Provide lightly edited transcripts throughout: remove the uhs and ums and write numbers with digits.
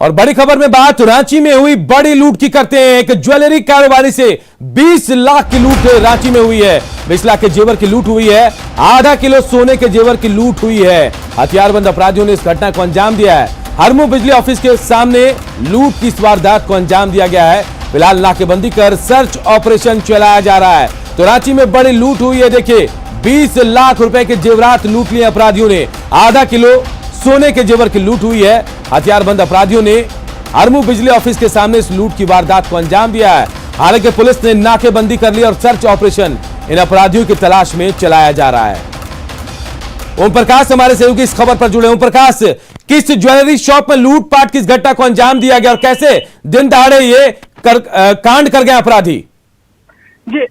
और बड़ी खबर में बात रांची में हुई बड़ी लूट की करते हैं। एक ज्वेलरी कारोबारी से 20 लाख की लूट रांची में हुई है। 20 लाख के जेवर की लूट हुई है। आधा किलो सोने के जेवर की लूट हुई है। हथियारबंद अपराधियों ने इस घटना को अंजाम दिया है। हरमू बिजली ऑफिस के सामने लूट की इस वारदात को अंजाम दिया गया है। फिलहाल नाकेबंदी कर सर्च ऑपरेशन चलाया जा रहा है। तो रांची में बड़ी लूट हुई है। देखिए 20 लाख रुपए के जेवरात लूट लिए अपराधियों ने। आधा किलो सोने के जेवर की लूट हुई है। हथियारबंद अपराधियों ने हरमू बिजली ऑफिस के सामने इस लूट की वारदात को अंजाम दिया है। हालांकि पुलिस ने नाकेबंदी कर ली और सर्च ऑपरेशन इन अपराधियों की तलाश में चलाया जा रहा है। ओम प्रकाश हमारे सहयोगी इस खबर पर जुड़े। ओम प्रकाश, किस ज्वेलरी शॉप में लूटपाट की इस घटना को अंजाम दिया गया और कैसे दिन दहाड़े ये कांड कर गए अपराधी? जी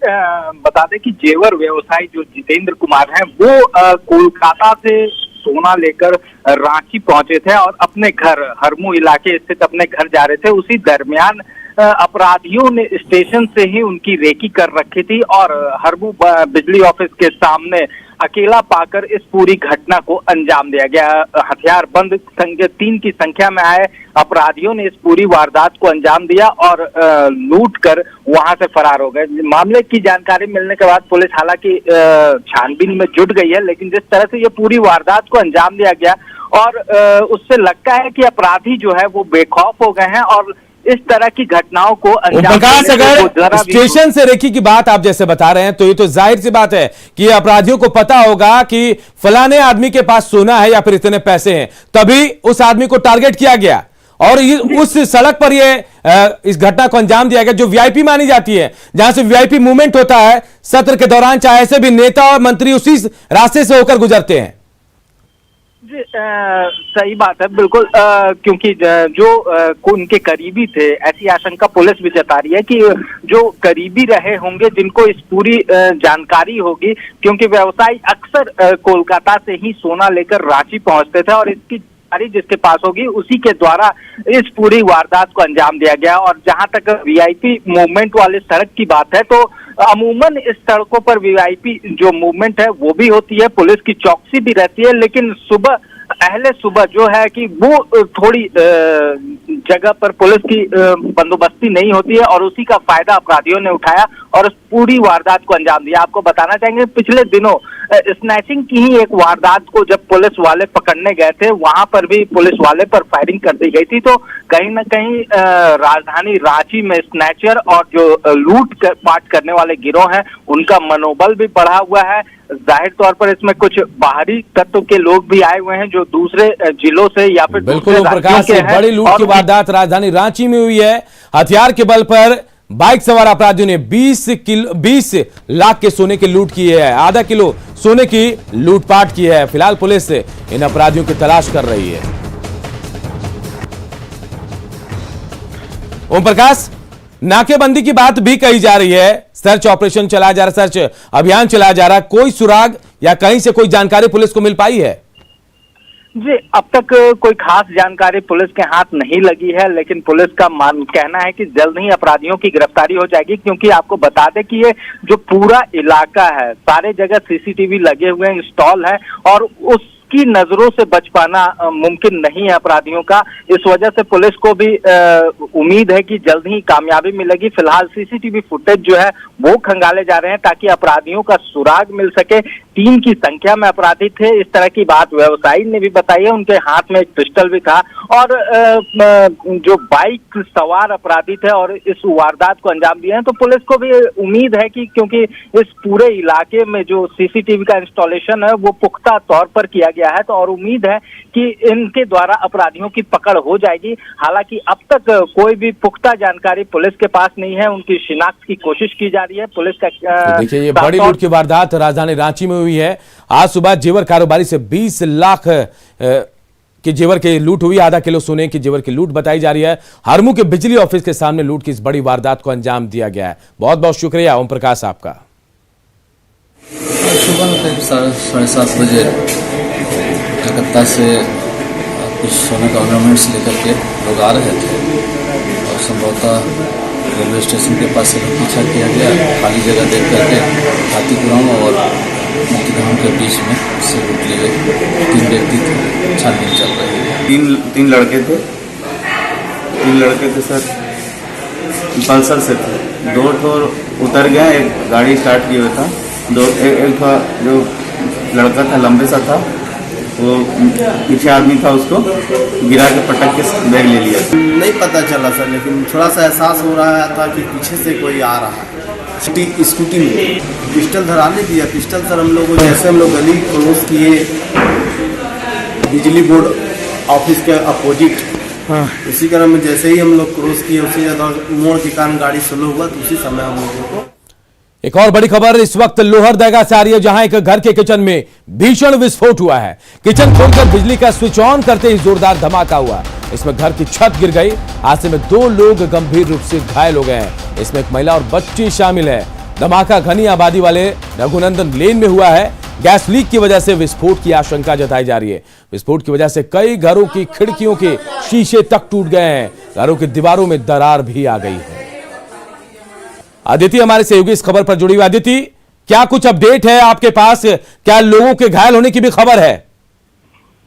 बता दें कि जेवर व्यवसायी जो जितेंद्र कुमार हैं वो कोलकाता से सोना लेकर रांची पहुंचे थे और अपने घर हरमू इलाके स्थित अपने घर जा रहे थे। उसी दरमियान अपराधियों ने स्टेशन से ही उनकी रेकी कर रखी थी और हरमू बिजली ऑफिस के सामने अकेला पाकर इस पूरी घटना को अंजाम दिया गया। हथियारबंद 3 की संख्या में आए अपराधियों ने इस पूरी वारदात को अंजाम दिया और लूट कर वहां से फरार हो गए। मामले की जानकारी मिलने के बाद पुलिस हालांकि छानबीन में जुट गई है, लेकिन जिस तरह से ये पूरी वारदात को अंजाम दिया गया और उससे लगता है कि अपराधी जो है वो बेखौफ हो गए हैं और इस तरह की घटनाओं को अंजाम प्रकाश, अगर स्टेशन से रेकी की बात आप जैसे बता रहे हैं तो ये तो जाहिर सी बात है कि अपराधियों को पता होगा कि फलाने आदमी के पास सोना है या फिर इतने पैसे हैं, तभी उस आदमी को टारगेट किया गया और उस सड़क पर ये इस घटना को अंजाम दिया गया जो वीआईपी मानी जाती है, जहां से वीआईपी मूवमेंट होता है सत्र के दौरान, चाहे ऐसे भी नेता और मंत्री उसी रास्ते से होकर गुजरते हैं। जी सही बात है बिल्कुल, क्योंकि जो उनके करीबी थे, ऐसी आशंका पुलिस भी जता रही है कि जो करीबी रहे होंगे जिनको इस पूरी जानकारी होगी, क्योंकि व्यवसायी अक्सर कोलकाता से ही सोना लेकर रांची पहुंचते थे और इसकी जानकारी जिसके पास होगी उसी के द्वारा इस पूरी वारदात को अंजाम दिया गया। और जहां तक वीआईपी मूवमेंट वाले सड़क की बात है तो अमूमन इस सड़कों पर वीआईपी जो मूवमेंट है वो भी होती है, पुलिस की चौकसी भी रहती है, लेकिन पहले सुबह जो है कि वो थोड़ी जगह पर पुलिस की बंदोबस्ती नहीं होती है और उसी का फायदा अपराधियों ने उठाया और उस पूरी वारदात को अंजाम दिया। आपको बताना चाहेंगे पिछले दिनों स्नैचिंग की ही एक वारदात को जब पुलिस वाले पकड़ने गए थे, वहां पर भी पुलिस वाले पर फायरिंग कर दी गई थी। तो कहीं ना कहीं राजधानी रांची में स्नैचर और जो लूट पाट करने वाले गिरोह हैं उनका मनोबल भी बढ़ा हुआ है। जाहिर तौर पर इसमें कुछ बाहरी तत्व के लोग भी आए हुए हैं जो दूसरे जिलों से या फिर बिल्कुल प्रकाश से बड़ी लूट की वारदात राजधानी रांची में हुई है। हथियार के बल पर बाइक सवार अपराधियों ने 20 लाख के सोने की लूट की है। आधा किलो सोने की लूटपाट की है। फिलहाल पुलिस इन अपराधियों की तलाश कर रही है। ओम प्रकाश, नाकेबंदी की बात भी कही जा रही है, सर्च ऑपरेशन चलाया जा रहा है, सर्च अभियान चलाया जा रहा है, कोई सुराग या कहीं से कोई जानकारी पुलिस को मिल पाई है? जी अब तक कोई खास जानकारी पुलिस के हाथ नहीं लगी है, लेकिन पुलिस का कहना है कि जल्द ही अपराधियों की गिरफ्तारी हो जाएगी, क्योंकि आपको बता दें कि ये जो पूरा इलाका है सारे जगह सीसीटीवी लगे हुए हैं, इंस्टॉल है और उसकी नजरों से बच पाना मुमकिन नहीं है अपराधियों का। इस वजह से पुलिस को भी उम्मीद है कि जल्द ही कामयाबी मिलेगी। फिलहाल सीसीटीवी फुटेज जो है वो खंगाले जा रहे हैं ताकि अपराधियों का सुराग मिल सके। 3 की संख्या में अपराधी थे, इस तरह की बात व्यवसायी ने भी बताई है। उनके हाथ में एक पिस्टल भी था और जो बाइक सवार अपराधी थे और इस वारदात को अंजाम दिए हैं। तो पुलिस को भी उम्मीद है कि क्योंकि इस पूरे इलाके में जो सीसीटीवी का इंस्टॉलेशन है वो पुख्ता तौर पर किया गया है, तो और उम्मीद है कि इनके द्वारा अपराधियों की पकड़ हो जाएगी। हालांकि अब तक कोई भी पुख्ता जानकारी पुलिस के पास नहीं है, उनकी शिनाख्त की कोशिश की जा रही है। पुलिस का देखिए ये बड़ी लूट की वारदात राजधानी रांची में हुई है। आज सुबह जेवर कारोबारी से 20 लाख के जेवर की लूट हुई। आधा किलो सोने की जेवर की लूट बताई जा रही है। हरमू के बिजली ऑफिस के सामने लूट की इस बड़ी वारदात को अंजाम दिया गया है। बहुत बहुत शुक्रिया ओम प्रकाश आपका। सुबह में करीब 7:30 बजे कलकत्ता से कुछ सोने का ऑर्नामेंट्स लेकर के लोग आ रहे थे और संभवतः रेलवे स्टेशन के पास से पीछा किया गया। खाली जगह देख करके हाथीपुरम और मुक्तिधाम के बीच में से लूट लिए गए। 3 व्यक्ति थे, छानबीन चल रही है। तीन लड़के थे तीन लड़के थे सर, पल्सर से थे। दो ठो उतर गया, एक गाड़ी स्टार्ट किया हुआ था। एक ठो जो लड़का था लंबे सा था, वो पीछे आदमी था, उसको गिरा के पटक के बैग ले लिया। नहीं पता चला सर, लेकिन थोड़ा सा एहसास हो रहा था कि पीछे से कोई आ रहा है। स्कूटी में पिस्टल धराने दिया। पिस्टल सर हम लोग जैसे हम लोग गली क्रॉस किए बिजली बोर्ड ऑफिस के अपोजिट, उसी क्रम में जैसे ही हम लोग क्रॉस किए, उसी ज़्यादा मोड़ के कारण गाड़ी स्लो हुआ, तो उसी समय हम लोगों को। एक और बड़ी खबर इस वक्त लोहरदगा से आ रही है, जहां एक घर के किचन में भीषण विस्फोट हुआ है। किचन खोलकर बिजली का स्विच ऑन करते ही जोरदार धमाका हुआ। इसमें घर की छत गिर गई। हादसे में 2 लोग गंभीर रूप से घायल हो गए हैं। इसमें एक महिला और बच्ची शामिल है। धमाका घनी आबादी वाले रघुनंदन लेन में हुआ है। गैस लीक की वजह से विस्फोट की आशंका जताई जा रही है। विस्फोट की वजह से कई घरों की खिड़कियों के शीशे तक टूट गए हैं। घरों की दीवारों में दरार भी आ गई है। अदिति हमारे सहयोगी इस खबर पर जुड़ी हुई। अदिति, क्या कुछ अपडेट है आपके पास? क्या लोगों के घायल होने की भी खबर है?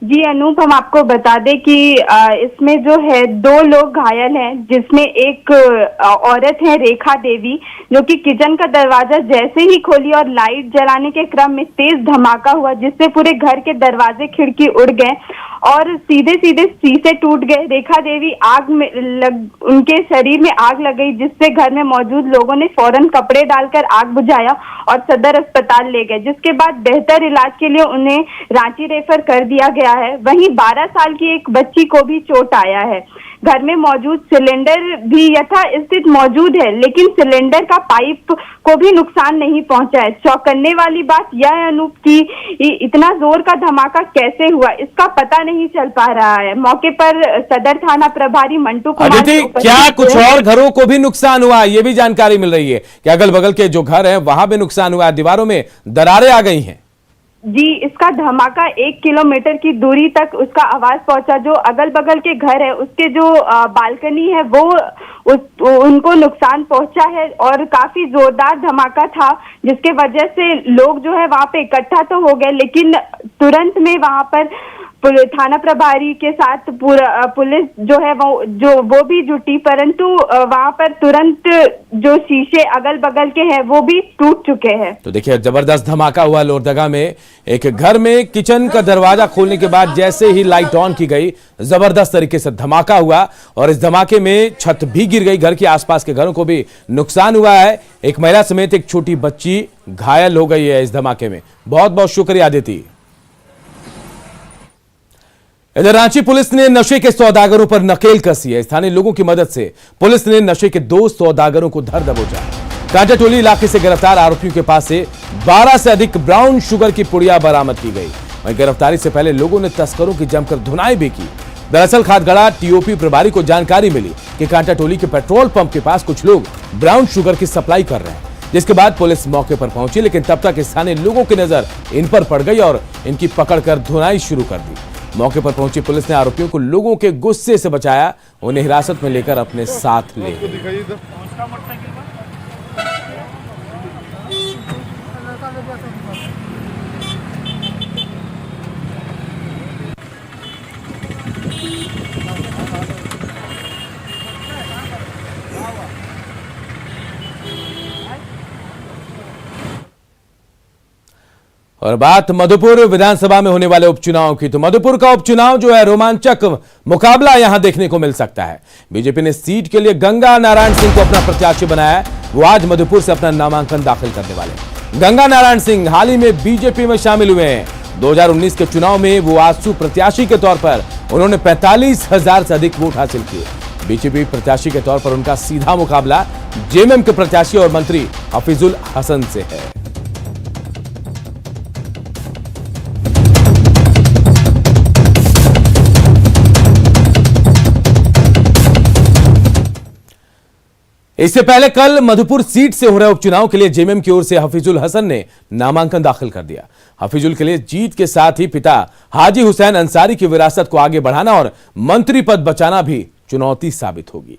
जी अनूप, हम आपको बता दें कि इसमें जो है 2 लोग घायल हैं, जिसमें एक औरत है रेखा देवी, जो कि किचन का दरवाजा जैसे ही खोली और लाइट जलाने के क्रम में तेज धमाका हुआ, जिससे पूरे घर के दरवाजे खिड़की उड़ गए और सीधे सीधे शीशे टूट गए। रेखा देवी उनके शरीर में आग लग गई, जिससे घर में मौजूद लोगों ने फौरन कपड़े डालकर आग बुझाया और सदर अस्पताल ले गए, जिसके बाद बेहतर इलाज के लिए उन्हें रांची रेफर कर दिया गया है। वहीं 12 साल की एक बच्ची को भी चोट आया है। घर में मौजूद सिलेंडर भी यथास्थित मौजूद है, लेकिन सिलेंडर का पाइप को भी नुकसान नहीं पहुंचा है। चौंकाने वाली बात यह है अनूप कि इतना जोर का धमाका कैसे हुआ, इसका पता नहीं चल पा रहा है। मौके पर सदर थाना प्रभारी मंटू कुमार। अदिति, क्या कुछ और घरों को भी नुकसान हुआ? ये भी जानकारी मिल रही है कि अगल बगल के जो घर है वहां भी नुकसान हुआ, दीवारों में दरारें आ गई हैं। जी, इसका धमाका 1 किलोमीटर की दूरी तक उसका आवाज पहुंचा। जो अगल बगल के घर है, उसके जो बालकनी है, वो उनको नुकसान पहुंचा है और काफी जोरदार धमाका था, जिसके वजह से लोग जो है वहां पे इकट्ठा तो हो गए, लेकिन तुरंत में वहां पर थाना प्रभारी के साथ पूरा पुलिस जो है वो भी जुटी, परंतु वहां पर तुरंत जो शीशे अगल बगल के हैं वो भी टूट चुके हैं। तो देखिए, जबरदस्त धमाका हुआ लोहरदगा में। एक घर में किचन का दरवाजा खोलने के बाद जैसे ही लाइट ऑन की गई, जबरदस्त तरीके से धमाका हुआ और इस धमाके में छत भी गिर गई। घर के आसपास के घरों को भी नुकसान हुआ है। एक महिला समेत एक छोटी बच्ची घायल हो गई है इस धमाके में। बहुत बहुत शुक्रिया अदिति। इधर रांची पुलिस ने नशे के सौदागरों पर नकेल कसी है। स्थानीय लोगों की मदद से पुलिस ने नशे के 2 सौदागरों को धर दबोचा। कांटाटोली इलाके से गिरफ्तार आरोपियों के पास से 12 से अधिक ब्राउन शुगर की पुड़िया बरामद की गई। वहीं गिरफ्तारी से पहले लोगों ने तस्करों की जमकर धुनाई भी की। दरअसल खादगड़ा टीओपी प्रभारी को जानकारी मिली कि कांटाटोली के पेट्रोल पंप के पास कुछ लोग ब्राउन शुगर की सप्लाई कर रहे हैं, जिसके बाद पुलिस मौके पर पहुंची, लेकिन तब तक स्थानीय लोगों की नजर इन पर पड़ गई और इनकी पकड़कर धुनाई शुरू कर दी। मौके पर पहुंची पुलिस ने आरोपियों को लोगों के गुस्से से बचाया, उन्हें हिरासत में लेकर अपने साथ ले गई। और बात मधुपुर विधानसभा में होने वाले उपचुनाव की, तो मधुपुर का उपचुनाव जो है रोमांचक मुकाबला यहां देखने को मिल सकता है। बीजेपी ने सीट के लिए गंगा नारायण सिंह को अपना प्रत्याशी बनाया है। वो आज मधुपुर से अपना नामांकन दाखिल करने वाले हैं। गंगा नारायण सिंह हाल ही में बीजेपी में शामिल हुए हैं। 2019 के चुनाव में वो आजसू प्रत्याशी के तौर पर उन्होंने 45,000 से अधिक वोट हासिल किए। बीजेपी प्रत्याशी के तौर पर उनका सीधा मुकाबला जेएमएम के प्रत्याशी और मंत्री हफीजुल हसन से है। इससे पहले कल मधुपुर सीट से हो रहे उपचुनाव के लिए जेएमएम की ओर से हफीजुल हसन ने नामांकन दाखिल कर दिया। हफीजुल के लिए जीत के साथ ही पिता हाजी हुसैन अंसारी की विरासत को आगे बढ़ाना और मंत्री पद बचाना भी चुनौती साबित होगी।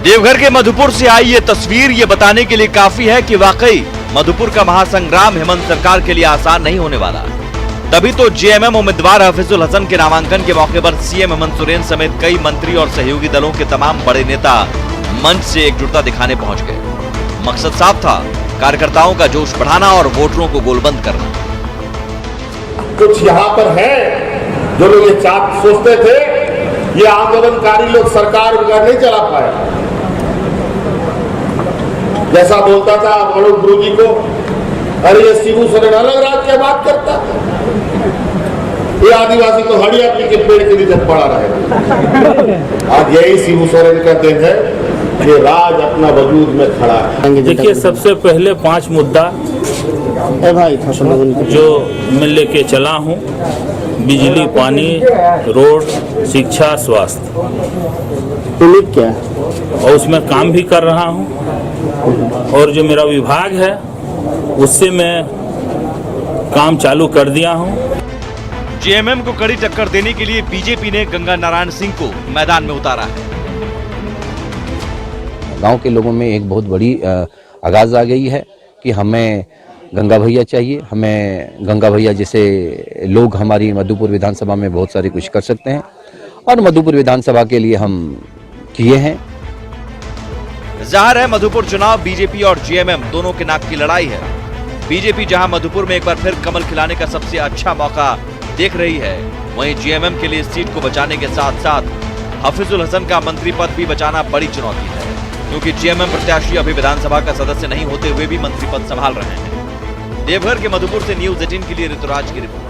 देवघर के मधुपुर से आई ये तस्वीर ये बताने के लिए काफी है कि वाकई मधुपुर का महासंग्राम हेमंत सरकार के लिए आसान नहीं होने वाला। तभी तो जेएमएम उम्मीदवार हफीजुल हसन के नामांकन के मौके पर सीएम हेमंत सोरेन समेत कई मंत्री और सहयोगी दलों के तमाम बड़े नेता मंच से एकजुटता दिखाने पहुंच गए। मकसद साफ था, कार्यकर्ताओं का जोश बढ़ाना और वोटरों को गोलबंद करना। कुछ यहाँ पर है जो लोग ये सोचते थे ये आंदोलनकारी लोग सरकार वगैरह नहीं चला पाए। जैसा बोलता था मनोज गुरु जी को, अरे ये शिबू सोरेन अलग राज्य की बात करता, ये आदिवासी तो हड़िया के पेड़ के नीचे पड़ा रहेगा। आज यही शिबू सोरेन का दिन है, ये राज अपना वजूद में खड़ा है। देखिए, सबसे पहले 5 मुद्दा जो मैं लेके चला हूँ: बिजली, पानी, रोड, शिक्षा, स्वास्थ्य। क्या और उसमें काम भी कर रहा हूँ, और जो मेरा विभाग है उससे मैं काम चालू कर दिया हूँ। जेएमएम को कड़ी टक्कर देने के लिए बीजेपी ने गंगा नारायण सिंह को मैदान में उतारा है। गांव के लोगों में एक बहुत बड़ी आगाज आ गई है कि हमें गंगा भैया चाहिए, हमें गंगा भैया जैसे लोग हमारी मधुपुर विधानसभा में बहुत सारे कुछ कर सकते हैं, और मधुपुर विधानसभा के लिए हम किए हैं। जाहिर है मधुपुर चुनाव बीजेपी और जेएमएम दोनों के नाक की लड़ाई है। बीजेपी जहां मधुपुर में एक बार फिर कमल खिलाने का सबसे अच्छा मौका देख रही है, वहीं जेएमएम के लिए इस सीट को बचाने के साथ साथ हफीजुल हसन का मंत्री पद भी बचाना बड़ी चुनौती है, क्योंकि जेएमएम प्रत्याशी अभी विधानसभा का सदस्य नहीं होते हुए भी मंत्री पद संभाल रहे हैं। देवघर के मधुपुर से न्यूज़ 18 के लिए ऋतुराज की रिपोर्ट।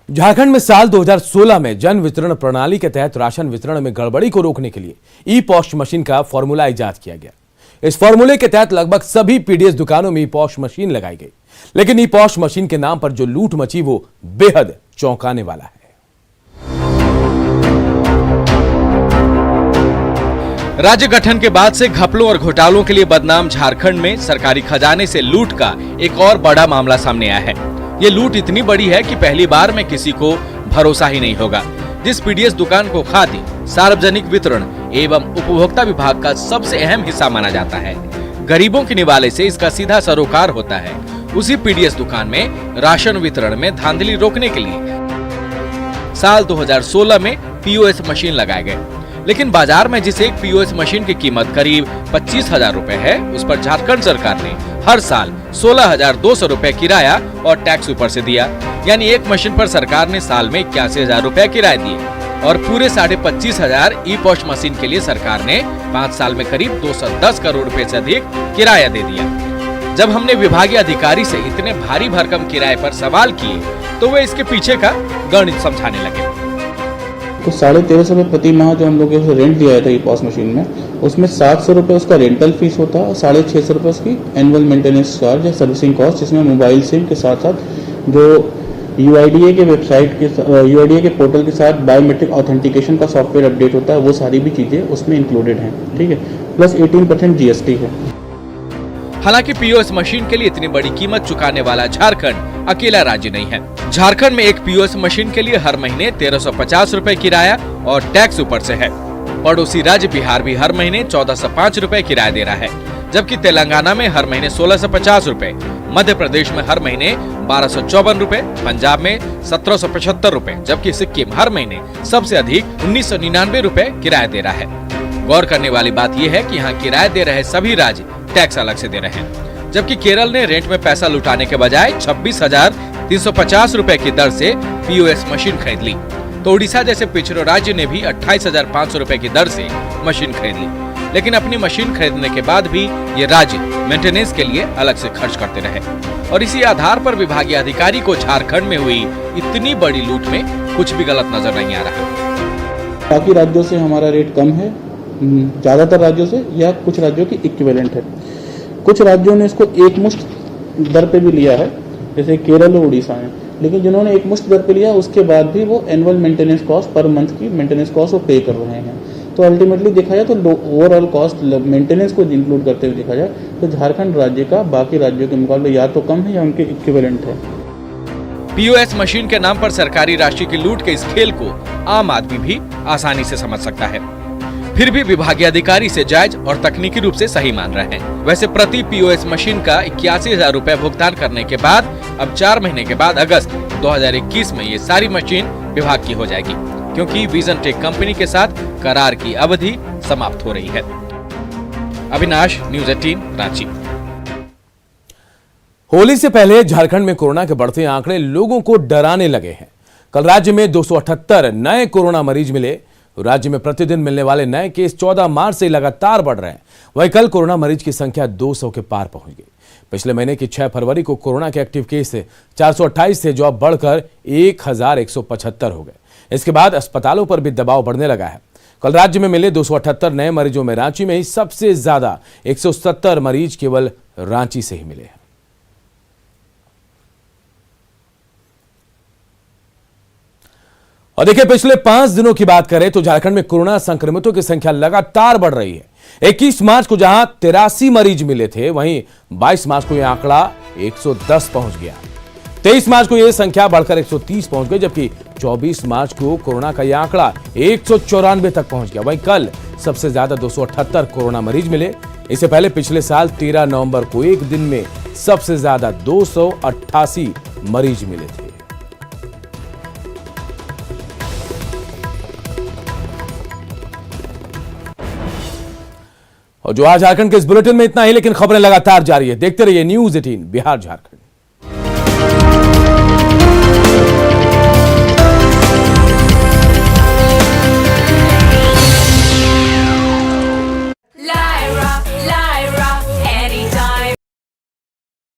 झारखंड में साल 2016 में जन वितरण प्रणाली के तहत राशन वितरण में गड़बड़ी को रोकने के लिए ई पॉश मशीन का फॉर्मूला इजाद किया गया। इस फॉर्मूले के तहत लगभग सभी पीडीएस दुकानों में ई पॉश मशीन लगाई गई, लेकिन ई पॉश मशीन के नाम पर जो लूट मची वो बेहद चौंकाने वाला है। राज्य गठन के बाद से घपलों और घोटालों के लिए बदनाम झारखंड में सरकारी खजाने से लूट का एक और बड़ा मामला सामने आया है। ये लूट इतनी बड़ी है कि पहली बार में किसी को भरोसा ही नहीं होगा। जिस पीडीएस दुकान को खाद्य, सार्वजनिक वितरण एवं उपभोक्ता विभाग का सबसे अहम हिस्सा माना जाता है, गरीबों के निवाले से इसका सीधा सरोकार होता है, उसी पीडीएस दुकान में राशन वितरण में धांधली रोकने के लिए साल 2016 में पीओएस मशीन लगाए गए। लेकिन बाजार में जिस एक पीओएस मशीन की कीमत करीब 25,000 रुपए है, उस पर झारखंड सरकार ने हर साल 16,200 रुपए किराया और टैक्स ऊपर से दिया। यानी एक मशीन पर सरकार ने साल में 81,000 रुपए किराए दिए, और पूरे 25,500 ई पॉश मशीन के लिए सरकार ने 5 साल में करीब 210 करोड़ रुपए से अधिक किराया दे दिया। जब हमने विभागीय अधिकारी से इतने भारी भरकम किराए पर सवाल किए, तो वे इसके पीछे का गणित समझाने लगे। तो 1350 रुपये प्रति माह जो हम लोग रेंट दिया था ई पॉश मशीन में, उसमें 700 रुपये उसका रेंटल फीस होता है और 650 रुपये उसकी एनुअल मेंटेनेंस चार्ज या सर्विसिंग कॉस्ट, जिसमें मोबाइल सिम के साथ साथ जो यूआईडीए के वेबसाइट के यूआईडीए के पोर्टल के साथ बायोमेट्रिक ऑथेंटिकेशन का सॉफ्टवेयर अपडेट होता है, वो सारी भी चीज़ें उसमें इंक्लूडेड हैं। ठीक है, प्लस 18% जीएसटी है। हालांकि पीओएस मशीन के लिए इतनी बड़ी कीमत चुकाने वाला झारखंड अकेला राज्य नहीं है। झारखंड में एक पीओएस मशीन के लिए हर महीने 1350 रुपए किराया और टैक्स ऊपर से है। पड़ोसी राज्य बिहार भी हर महीने 1405 रुपए किराया दे रहा है, जबकि तेलंगाना में हर महीने 1650 रुपए, मध्य प्रदेश में हर महीने 1254 रुपए, पंजाब में 1775 रुपए, जबकि सिक्किम हर महीने सबसे अधिक 1999 रुपए किराया दे रहा है। गौर करने वाली बात यह है कि यहाँ किराया दे रहे सभी राज्य टैक्स अलग से दे रहे हैं, जबकि केरल ने रेंट में पैसा लुटाने के बजाय 26,350 रुपए की दर से पीओएस मशीन खरीद ली, तो उड़ीसा जैसे पिछड़े राज्य ने भी 28,500 रुपए की दर से मशीन खरीद ली। लेकिन अपनी मशीन खरीदने के बाद भी ये राज्य मेंटेनेंस के लिए अलग से खर्च करते रहे, और इसी आधार पर विभागीय अधिकारी को झारखंड में हुई इतनी बड़ी लूट में कुछ भी गलत नजर नहीं आ रहा। बाकी राज्यों से हमारा रेट कम है, ज़्यादातर राज्यों से, या कुछ राज्यों की इक्विवेलेंट है। कुछ राज्यों ने इसको एक मुश्त दर पे भी लिया है, जैसे केरल और उड़ीसा ने, लेकिन जिन्होंने एक मुश्त दर पे लिया उसके बाद भी वो annual maintenance cost per month की मेंटेनेंस कॉस्ट वो पे कर रहे हैं। तो अल्टीमेटली देखा जाए तो ओवरऑल कॉस्ट मेंटेनेंस को इंक्लूड करते हुए देखा जाए तो झारखंड राज्य का बाकी राज्यों के मुकाबले या तो कम है या उनके इक्विवेलेंट है। पीओएस मशीन के नाम पर सरकारी राशि की लूट के इस खेल को आम आदमी भी आसानी से समझ सकता है। फिर भी विभागीय अधिकारी से जायज और तकनीकी रूप से सही मान रहे हैं। वैसे प्रति पीओएस मशीन का 81,000 रुपए भुगतान करने के बाद अब 4 महीने के बाद अगस्त 2021 में ये सारी मशीन विभाग की हो जाएगी, क्योंकि विजन टेक कंपनी के साथ करार की अवधि समाप्त हो रही है। अविनाश, न्यूज़ 18, रांची। होली से पहले झारखंड में कोरोना के बढ़ते आंकड़े लोगों को डराने लगे हैं। कल राज्य में 278 नए कोरोना मरीज मिले। राज्य में प्रतिदिन मिलने वाले नए केस 14 मार्च से लगातार बढ़ रहे हैं। वहीं कल कोरोना मरीज की संख्या 200 के पार पहुंच गई। पिछले महीने की 6 फरवरी को कोरोना के एक्टिव केस 428 थे, जो अब बढ़कर 1,175 हो गए। इसके बाद अस्पतालों पर भी दबाव बढ़ने लगा है। कल राज्य में मिले 278 नए मरीजों में रांची में ही सबसे ज्यादा 170 मरीज केवल रांची से ही मिले हैं। और देखिए, पिछले 5 दिनों की बात करें तो झारखंड में कोरोना संक्रमितों की संख्या लगातार बढ़ रही है। 21 मार्च को जहां 83 मरीज मिले थे, वहीं 22 मार्च को यह आंकड़ा 110 पहुंच गया। 23 मार्च को यह संख्या बढ़कर 130 पहुंच गई, जबकि 24 मार्च को कोरोना का यह आंकड़ा 194 तक पहुंच गया। वहीं कल सबसे ज्यादा 278 कोरोना मरीज मिले। इससे पहले पिछले साल 13 नवंबर को एक दिन में सबसे ज्यादा 288 मरीज मिले थे। और जो आज झारखंड के इस बुलेटिन में इतना ही, लेकिन खबरें लगातार जारी है। देखते रहिए न्यूज़ 18 बिहार झारखंड।